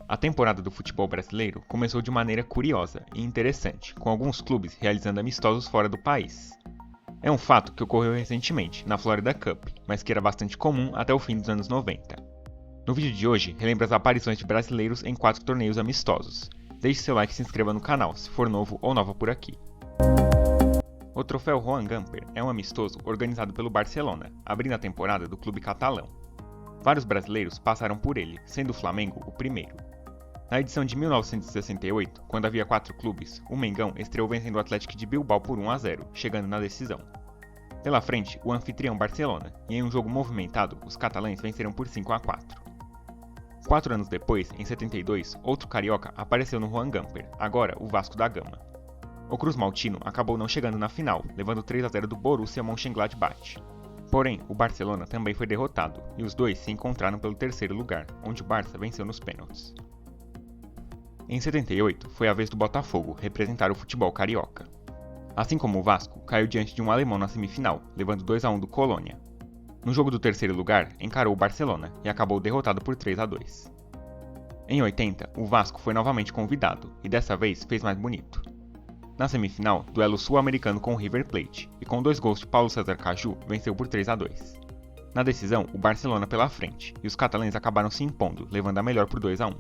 A temporada do futebol brasileiro começou de maneira curiosa e interessante, com alguns clubes realizando amistosos fora do país. É um fato que ocorreu recentemente, na Florida Cup, mas que era bastante comum até o fim dos anos 90. No vídeo de hoje, relembra as aparições de brasileiros em 4 torneios amistosos. Deixe seu like e se inscreva no canal, se for novo ou nova por aqui. O troféu Joan Gamper é um amistoso organizado pelo Barcelona, abrindo a temporada do clube catalão. Vários brasileiros passaram por ele, sendo o Flamengo o primeiro. Na edição de 1968, quando havia 4 clubes, o Mengão estreou vencendo o Athletic de Bilbao por 1-0, chegando na decisão. Pela frente, o anfitrião Barcelona, e em um jogo movimentado, os catalães venceram por 5-4. 4 anos depois, em 72, outro carioca apareceu no Joan Gamper, agora o Vasco da Gama. O Cruz Maltino acabou não chegando na final, levando 3-0 do Borussia Mönchengladbach. Porém, o Barcelona também foi derrotado, e os dois se encontraram pelo terceiro lugar, onde o Barça venceu nos pênaltis. Em 78, foi a vez do Botafogo representar o futebol carioca. Assim como o Vasco, caiu diante de um alemão na semifinal, levando 2-1 do Colônia. No jogo do terceiro lugar, encarou o Barcelona e acabou derrotado por 3-2. Em 80, o Vasco foi novamente convidado, e dessa vez fez mais bonito. Na semifinal, duelo sul-americano com o River Plate, e com 2 gols de Paulo César Caju, venceu por 3-2. Na decisão, o Barcelona pela frente, e os catalães acabaram se impondo, levando a melhor por 2-1.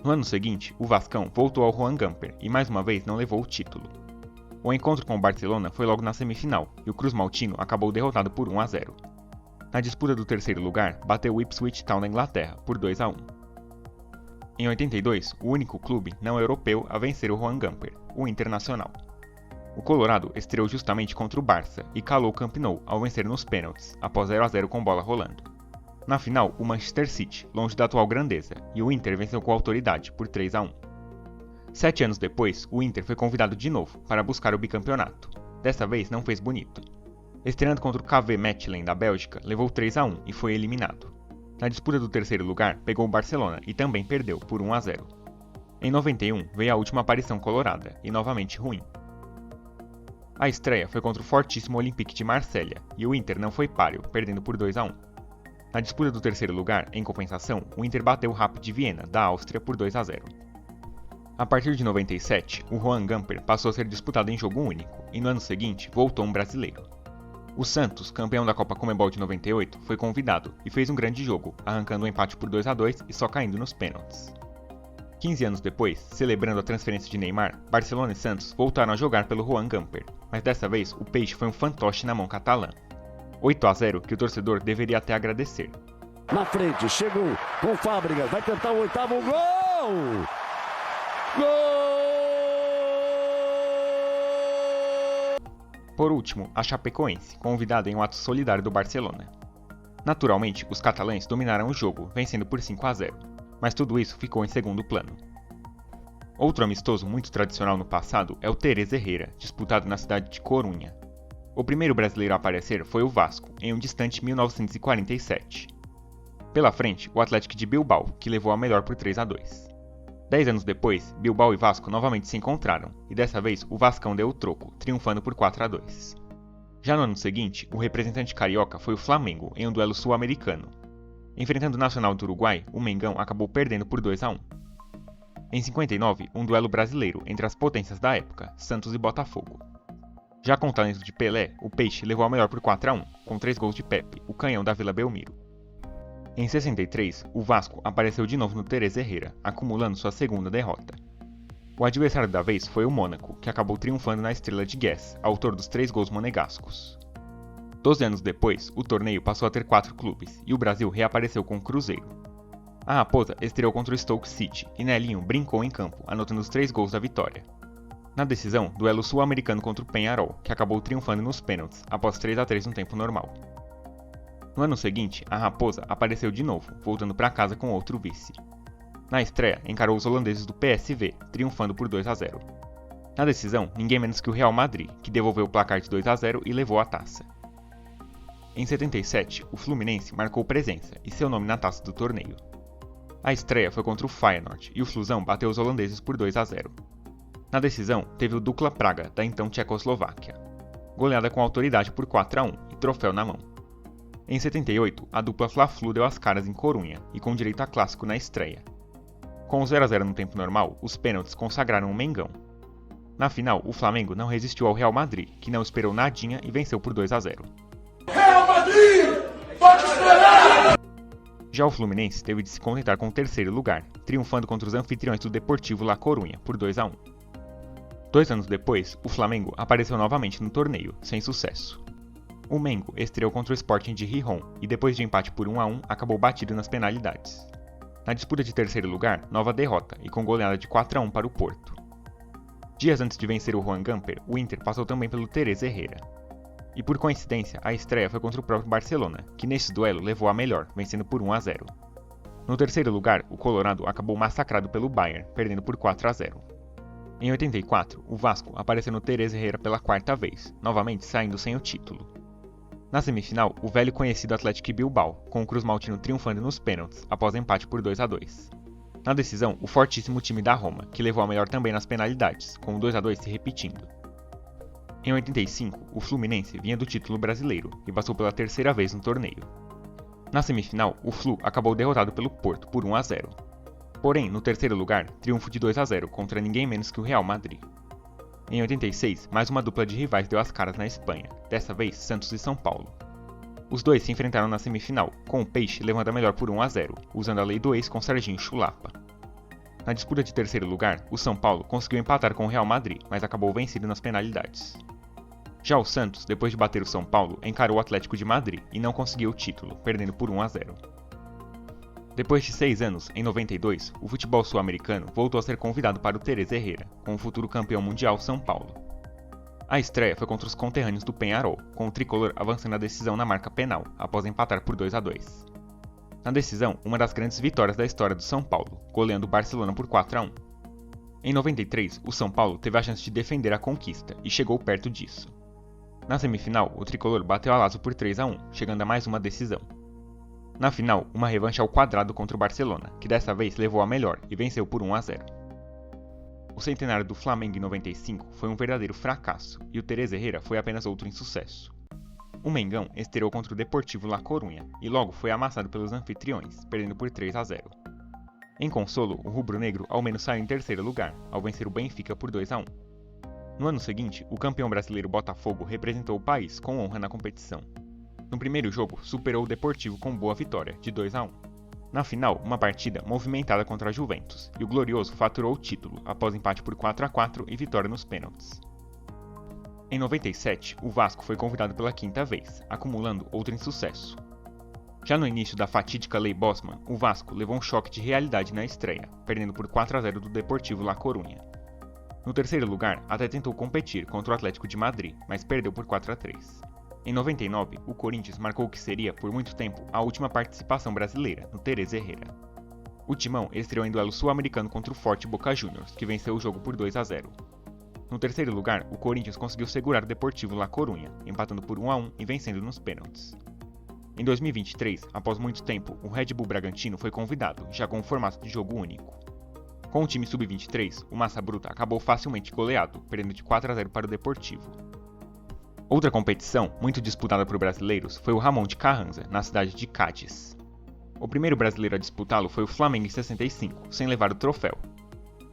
No ano seguinte, o Vascão voltou ao Joan Gamper e mais uma vez não levou o título. O encontro com o Barcelona foi logo na semifinal, e o Cruz Maltino acabou derrotado por 1-0. Na disputa do terceiro lugar, bateu o Ipswich Town da Inglaterra, por 2-1. Em 82, o único clube não europeu a vencer o Joan Gamper, o Internacional. O Colorado estreou justamente contra o Barça e calou o Camp Nou ao vencer nos pênaltis, após 0-0 com bola rolando. Na final, o Manchester City, longe da atual grandeza, e o Inter venceu com autoridade, por 3-1. 7 anos depois, o Inter foi convidado de novo para buscar o bicampeonato. Dessa vez não fez bonito. Estreando contra o KV Mechelen da Bélgica, levou 3-1 e foi eliminado. Na disputa do terceiro lugar, pegou o Barcelona e também perdeu, por 1-0. Em 91, veio a última aparição colorada, e novamente ruim. A estreia foi contra o fortíssimo Olympique de Marselha, e o Inter não foi páreo, perdendo por 2-1. Na disputa do terceiro lugar, em compensação, o Inter bateu o Rapid de Viena, da Áustria, por 2-0. A partir de 97, o Joan Gamper passou a ser disputado em jogo único, e no ano seguinte voltou um brasileiro. O Santos, campeão da Copa Conmebol de 98, foi convidado e fez um grande jogo, arrancando um empate por 2-2 e só caindo nos pênaltis. 15 anos depois, celebrando a transferência de Neymar, Barcelona e Santos voltaram a jogar pelo Joan Gamper, mas dessa vez o peixe foi um fantoche na mão catalã. 8-0 que o torcedor deveria até agradecer. Na frente, chegou com Fábricas, vai tentar o 8º gol! Gol! Por último, a Chapecoense, convidada em um ato solidário do Barcelona. Naturalmente, os catalães dominaram o jogo, vencendo por 5-0, mas tudo isso ficou em segundo plano. Outro amistoso muito tradicional no passado é o Teresa Herrera, disputado na cidade de Corunha. O primeiro brasileiro a aparecer foi o Vasco, em um distante 1947. Pela frente, o Athletic de Bilbao, que levou a melhor por 3-2. 10 anos depois, Bilbao e Vasco novamente se encontraram, e dessa vez o Vascão deu o troco, triunfando por 4-2. Já no ano seguinte, o representante carioca foi o Flamengo, em um duelo sul-americano. Enfrentando o Nacional do Uruguai, o Mengão acabou perdendo por 2-1. Em 59, um duelo brasileiro entre as potências da época, Santos e Botafogo. Já com o talento de Pelé, o Peixe levou a melhor por 4-1, com 3 gols de Pepe, o canhão da Vila Belmiro. Em 63, o Vasco apareceu de novo no Teresa Herrera, acumulando sua segunda derrota. O adversário da vez foi o Mônaco, que acabou triunfando na Estrela de Guess, autor dos 3 gols monegascos. 12 anos depois, o torneio passou a ter 4 clubes, e o Brasil reapareceu com o Cruzeiro. A Raposa estreou contra o Stoke City, e Nelinho brincou em campo, anotando os 3 gols da vitória. Na decisão, duelo sul-americano contra o Peñarol, que acabou triunfando nos pênaltis, após 3-3 no tempo normal. No ano seguinte, a Raposa apareceu de novo, voltando para casa com outro vice. Na estreia, encarou os holandeses do PSV, triunfando por 2-0. Na decisão, ninguém menos que o Real Madrid, que devolveu o placar de 2-0 e levou a taça. Em 77, o Fluminense marcou presença e seu nome na taça do torneio. A estreia foi contra o Feyenoord e o Flusão bateu os holandeses por 2-0. Na decisão, teve o Dukla Praga, da então Tchecoslováquia. Goleada com autoridade por 4-1 e troféu na mão. Em 78, a dupla Fla-Flu deu as caras em Corunha e com direito a clássico na estreia. Com o 0 a 0 no tempo normal, os pênaltis consagraram o Mengão. Na final, o Flamengo não resistiu ao Real Madrid, que não esperou nadinha e venceu por 2 a 0. Real Madrid! Pode esperar! Já o Fluminense teve de se contentar com o terceiro lugar, triunfando contra os anfitriões do Deportivo La Coruña por 2 a 1. 2 anos depois, o Flamengo apareceu novamente no torneio, sem sucesso. O Mengo estreou contra o Sporting de Gijón e depois de empate por 1 a 1 acabou batido nas penalidades. Na disputa de terceiro lugar, nova derrota e com goleada de 4 a 1 para o Porto. Dias antes de vencer o Juan Gamper, o Inter passou também pelo Teresa Herrera. E por coincidência, a estreia foi contra o próprio Barcelona, que nesse duelo levou a melhor, vencendo por 1 a 0. No terceiro lugar, o Colorado acabou massacrado pelo Bayern, perdendo por 4 a 0. Em 84, o Vasco apareceu no Teresa Herrera pela quarta vez, novamente saindo sem o título. Na semifinal, o velho conhecido Atlético Bilbao, com o Cruz Maltino triunfando nos pênaltis, após empate por 2 a 2. Na decisão, o fortíssimo time da Roma, que levou a melhor também nas penalidades, com o 2 a 2 se repetindo. Em 85, o Fluminense vinha do título brasileiro e passou pela terceira vez no torneio. Na semifinal, o Flu acabou derrotado pelo Porto por 1 a 0. Porém, no terceiro lugar, triunfo de 2 a 0 contra ninguém menos que o Real Madrid. Em 86, mais uma dupla de rivais deu as caras na Espanha, dessa vez Santos e São Paulo. Os dois se enfrentaram na semifinal, com o Peixe levando a melhor por 1 a 0, usando a lei do ex com Serginho Chulapa. Na disputa de terceiro lugar, o São Paulo conseguiu empatar com o Real Madrid, mas acabou vencido nas penalidades. Já o Santos, depois de bater o São Paulo, encarou o Atlético de Madrid e não conseguiu o título, perdendo por 1 a 0. Depois de 6 anos, em 92, o futebol sul-americano voltou a ser convidado para o Teresa Herrera, com o futuro campeão mundial São Paulo. A estreia foi contra os conterrâneos do Peñarol, com o tricolor avançando a decisão na marca penal, após empatar por 2 a 2. Na decisão, uma das grandes vitórias da história do São Paulo, goleando o Barcelona por 4 a 1. Em 93, o São Paulo teve a chance de defender a conquista e chegou perto disso. Na semifinal, o tricolor bateu a Lazio por 3 a 1, chegando a mais uma decisão. Na final, uma revanche ao quadrado contra o Barcelona, que dessa vez levou a melhor e venceu por 1 a 0. O centenário do Flamengo em 95 foi um verdadeiro fracasso e o Teresa Herrera foi apenas outro insucesso. O Mengão estreou contra o Deportivo La Coruña e logo foi amassado pelos anfitriões, perdendo por 3 a 0. Em consolo, o rubro-negro ao menos saiu em terceiro lugar, ao vencer o Benfica por 2 a 1. No ano seguinte, o campeão brasileiro Botafogo representou o país com honra na competição. No primeiro jogo, superou o Deportivo com boa vitória, de 2 a 1. Na final, uma partida movimentada contra a Juventus, e o Glorioso faturou o título, após empate por 4 a 4 e vitória nos pênaltis. Em 97, o Vasco foi convidado pela quinta vez, acumulando outro insucesso. Já no início da fatídica Lei Bosman, o Vasco levou um choque de realidade na estreia, perdendo por 4 a 0 do Deportivo La Coruña. No terceiro lugar, até tentou competir contra o Atlético de Madrid, mas perdeu por 4 a 3. Em 99, o Corinthians marcou o que seria, por muito tempo, a última participação brasileira, no Teresa Herrera. O Timão estreou em duelo sul-americano contra o forte Boca Juniors, que venceu o jogo por 2 a 0. No terceiro lugar, o Corinthians conseguiu segurar o Deportivo La Coruña, empatando por 1 a 1 e vencendo nos pênaltis. Em 2023, após muito tempo, o Red Bull Bragantino foi convidado, já com um formato de jogo único. Com o time sub-23, o Massa Bruta acabou facilmente goleado, perdendo de 4 a 0 para o Deportivo. Outra competição, muito disputada por brasileiros, foi o Ramon de Carranza, na cidade de Cádiz. O primeiro brasileiro a disputá-lo foi o Flamengo em 65, sem levar o troféu.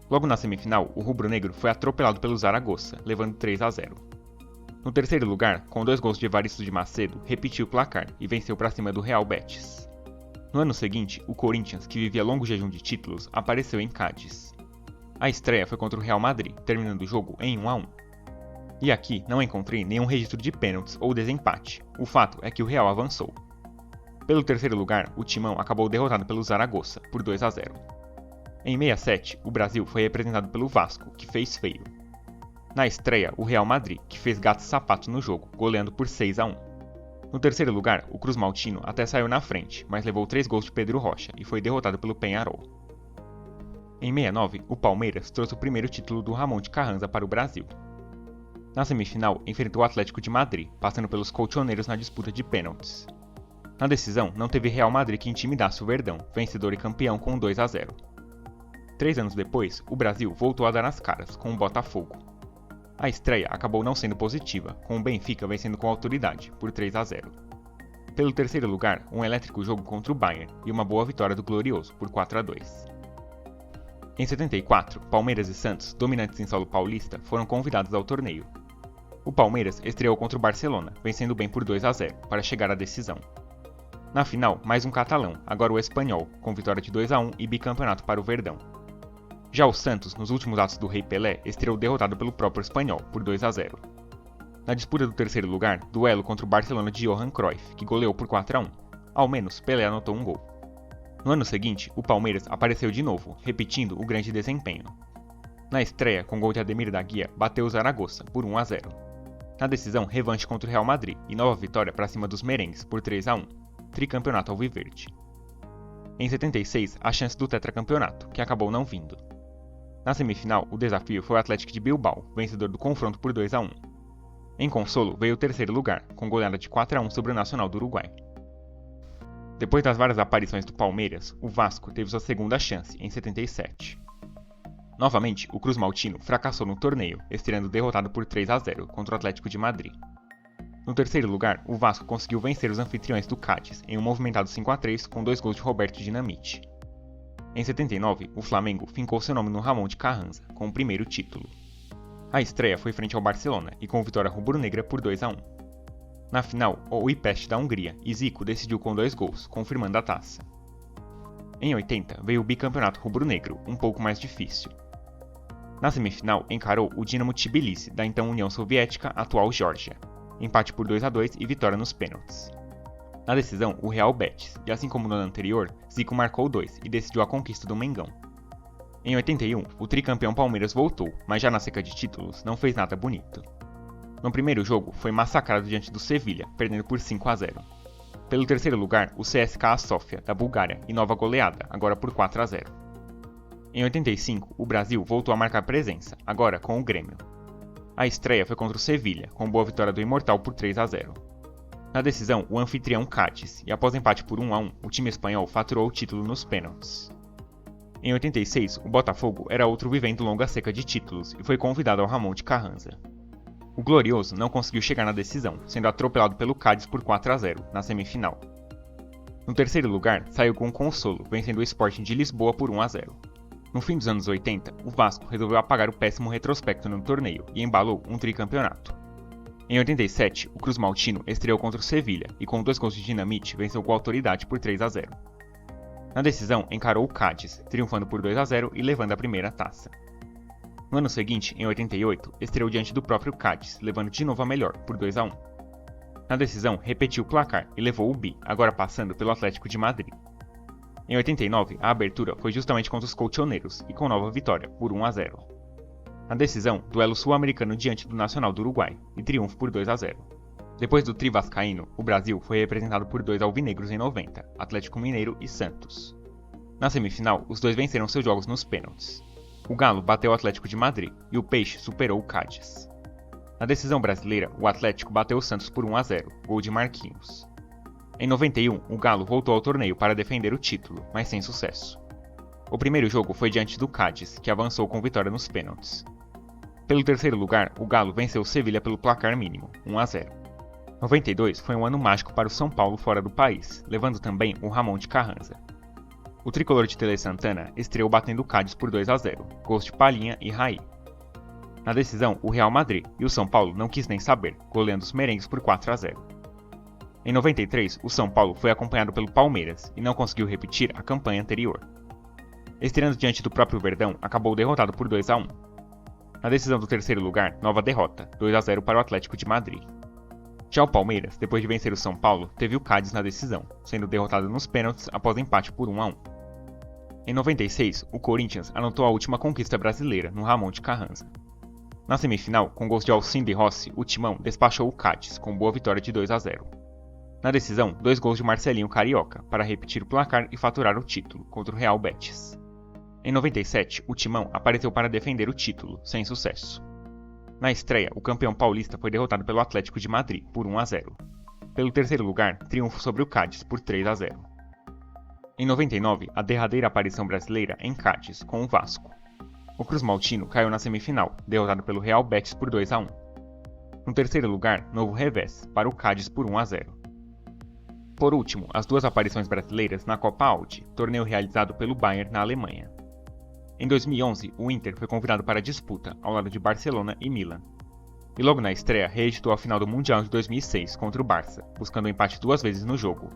Logo na semifinal, o rubro-negro foi atropelado pelo Zaragoza, levando 3 a 0. No terceiro lugar, com 2 gols de Evaristo de Macedo, repetiu o placar e venceu para cima do Real Betis. No ano seguinte, o Corinthians, que vivia longo jejum de títulos, apareceu em Cádiz. A estreia foi contra o Real Madrid, terminando o jogo em 1 a 1. E aqui não encontrei nenhum registro de pênaltis ou desempate, o fato é que o Real avançou. Pelo terceiro lugar, o Timão acabou derrotado pelo Zaragoza, por 2 a 0. Em 67, o Brasil foi representado pelo Vasco, que fez feio. Na estreia, o Real Madrid, que fez gato e sapato no jogo, goleando por 6 a 1. No terceiro lugar, o Cruz Maltino até saiu na frente, mas levou 3 gols de Pedro Rocha e foi derrotado pelo Peñarol. Em 69, o Palmeiras trouxe o primeiro título do Ramon de Carranza para o Brasil. Na semifinal, enfrentou o Atlético de Madrid, passando pelos colchoneiros na disputa de pênaltis. Na decisão, não teve Real Madrid que intimidasse o Verdão, vencedor e campeão com 2 a 0. 3 anos depois, o Brasil voltou a dar as caras, com o Botafogo. A estreia acabou não sendo positiva, com o Benfica vencendo com autoridade, por 3 a 0. Pelo terceiro lugar, um elétrico jogo contra o Bayern e uma boa vitória do Glorioso, por 4 a 2. Em 74, Palmeiras e Santos, dominantes em solo paulista, foram convidados ao torneio. O Palmeiras estreou contra o Barcelona, vencendo bem por 2-0, para chegar à decisão. Na final, mais um catalão, agora o Espanhol, com vitória de 2-1 e bicampeonato para o Verdão. Já o Santos, nos últimos atos do Rei Pelé, estreou derrotado pelo próprio Espanhol, por 2-0. Na disputa do terceiro lugar, duelo contra o Barcelona de Johan Cruyff, que goleou por 4-1. Ao menos, Pelé anotou um gol. No ano seguinte, o Palmeiras apareceu de novo, repetindo o grande desempenho. Na estreia, com gol de Ademir da Guia, bateu o Zaragoza, por 1-0. Na decisão, revanche contra o Real Madrid e nova vitória para cima dos merengues, por 3-1. Tricampeonato alviverde. Em 76, a chance do tetracampeonato, que acabou não vindo. Na semifinal, o desafio foi o Athletic de Bilbao, vencedor do confronto por 2-1. Em consolo, veio o terceiro lugar, com goleada de 4-1 sobre o Nacional do Uruguai. Depois das várias aparições do Palmeiras, o Vasco teve sua segunda chance, em 77. Novamente, o Cruz Maltino fracassou no torneio, estreando derrotado por 3-0 contra o Atlético de Madrid. No terceiro lugar, o Vasco conseguiu vencer os anfitriões do Cádiz, em um movimentado 5-3 com 2 gols de Roberto Dinamite. Em 79, o Flamengo fincou seu nome no Ramon de Carranza, com o primeiro título. A estreia foi frente ao Barcelona e com vitória rubro-negra por 2-1. Na final, o Újpest da Hungria e Zico decidiu com 2 gols, confirmando a taça. Em 80, veio o bicampeonato rubro-negro, um pouco mais difícil. Na semifinal, encarou o Dinamo Tbilisi, da então União Soviética, atual Geórgia. Empate por 2-2 e vitória nos pênaltis. Na decisão, o Real Betis, e assim como no ano anterior, Zico marcou 2 e decidiu a conquista do Mengão. Em 81, o tricampeão Palmeiras voltou, mas já na seca de títulos não fez nada bonito. No primeiro jogo, foi massacrado diante do Sevilha, perdendo por 5-0. Pelo terceiro lugar, o CSKA Sofia, da Bulgária, e nova goleada, agora por 4-0. Em 85, o Brasil voltou a marcar presença, agora com o Grêmio. A estreia foi contra o Sevilha, com boa vitória do Imortal por 3-0. Na decisão, o anfitrião Cádiz, e após empate por 1-1, o time espanhol faturou o título nos pênaltis. Em 86, o Botafogo era outro vivendo longa seca de títulos e foi convidado ao Ramon de Carranza. O Glorioso não conseguiu chegar na decisão, sendo atropelado pelo Cádiz por 4-0, na semifinal. No terceiro lugar, saiu com um consolo, vencendo o Sporting de Lisboa por 1-0. No fim dos anos 80, o Vasco resolveu apagar o péssimo retrospecto no torneio e embalou um tricampeonato. Em 87, o Cruz Maltino estreou contra o Sevilha e com 2 gols de Dinamite venceu com autoridade por 3-0. Na decisão, encarou o Cádiz, triunfando por 2-0 e levando a primeira taça. No ano seguinte, em 88, estreou diante do próprio Cádiz, levando de novo a melhor, por 2-1. Na decisão, repetiu o placar e levou o bi, agora passando pelo Atlético de Madrid. Em 89, a abertura foi justamente contra os colchoneiros e com nova vitória, por 1-0. Na decisão, duelo sul-americano diante do Nacional do Uruguai, e triunfo por 2-0. Depois do tri vascaíno, o Brasil foi representado por 2 alvinegros em 90, Atlético Mineiro e Santos. Na semifinal, os dois venceram seus jogos nos pênaltis. O Galo bateu o Atlético de Madrid e o Peixe superou o Cádiz. Na decisão brasileira, o Atlético bateu o Santos por 1-0, gol de Marquinhos. Em 91, o Galo voltou ao torneio para defender o título, mas sem sucesso. O primeiro jogo foi diante do Cádiz, que avançou com vitória nos pênaltis. Pelo terceiro lugar, o Galo venceu o Sevilha pelo placar mínimo, 1-0. 92 foi um ano mágico para o São Paulo fora do país, levando também o Ramon de Carranza. O tricolor de Tele Santana estreou batendo o Cádiz por 2-0, gols de Palhinha e Raí. Na decisão, o Real Madrid e o São Paulo não quis nem saber, goleando os merengues por 4-0. Em 93, o São Paulo foi acompanhado pelo Palmeiras e não conseguiu repetir a campanha anterior. Estreando diante do próprio Verdão, acabou derrotado por 2-1. Na decisão do terceiro lugar, nova derrota, 2-0 para o Atlético de Madrid. Já o Palmeiras, depois de vencer o São Paulo, teve o Cádiz na decisão, sendo derrotado nos pênaltis após empate por 1-1. Em 96, o Corinthians anotou a última conquista brasileira no Ramon de Carranza. Na semifinal, com gols de Alcindo e Rossi, o Timão despachou o Cádiz, com boa vitória de 2-0. Na decisão, 2 gols de Marcelinho Carioca, para repetir o placar e faturar o título, contra o Real Betis. Em 97, o Timão apareceu para defender o título, sem sucesso. Na estreia, o campeão paulista foi derrotado pelo Atlético de Madrid, por 1-0. Pelo terceiro lugar, triunfo sobre o Cádiz, por 3-0. Em 99, a derradeira aparição brasileira em Cádiz, com o Vasco. O Cruz Maltino caiu na semifinal, derrotado pelo Real Betis por 2-1. No terceiro lugar, novo revés, para o Cádiz por 1-0. Por último, as 2 aparições brasileiras na Copa Audi, torneio realizado pelo Bayern na Alemanha. Em 2011, o Inter foi convidado para a disputa, ao lado de Barcelona e Milan. E logo na estreia, reeditou a final do Mundial de 2006 contra o Barça, buscando o empate 2 vezes no jogo.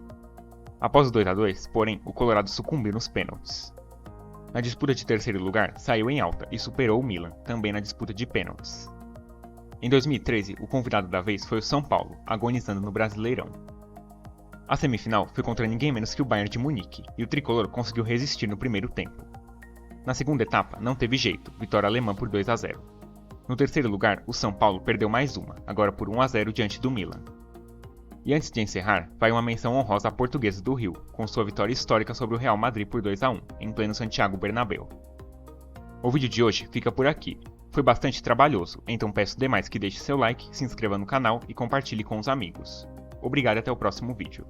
Após o 2-2, porém, o Colorado sucumbiu nos pênaltis. Na disputa de terceiro lugar, saiu em alta e superou o Milan, também na disputa de pênaltis. Em 2013, o convidado da vez foi o São Paulo, agonizando no Brasileirão. A semifinal foi contra ninguém menos que o Bayern de Munique, e o tricolor conseguiu resistir no primeiro tempo. Na segunda etapa, não teve jeito, vitória alemã por 2-0. No terceiro lugar, o São Paulo perdeu mais uma, agora por 1-0 diante do Milan. E antes de encerrar, vai uma menção honrosa à Portuguesa do Rio, com sua vitória histórica sobre o Real Madrid por 2-1, em pleno Santiago Bernabéu. O vídeo de hoje fica por aqui. Foi bastante trabalhoso, então peço demais que deixe seu like, se inscreva no canal e compartilhe com os amigos. Obrigado e até o próximo vídeo.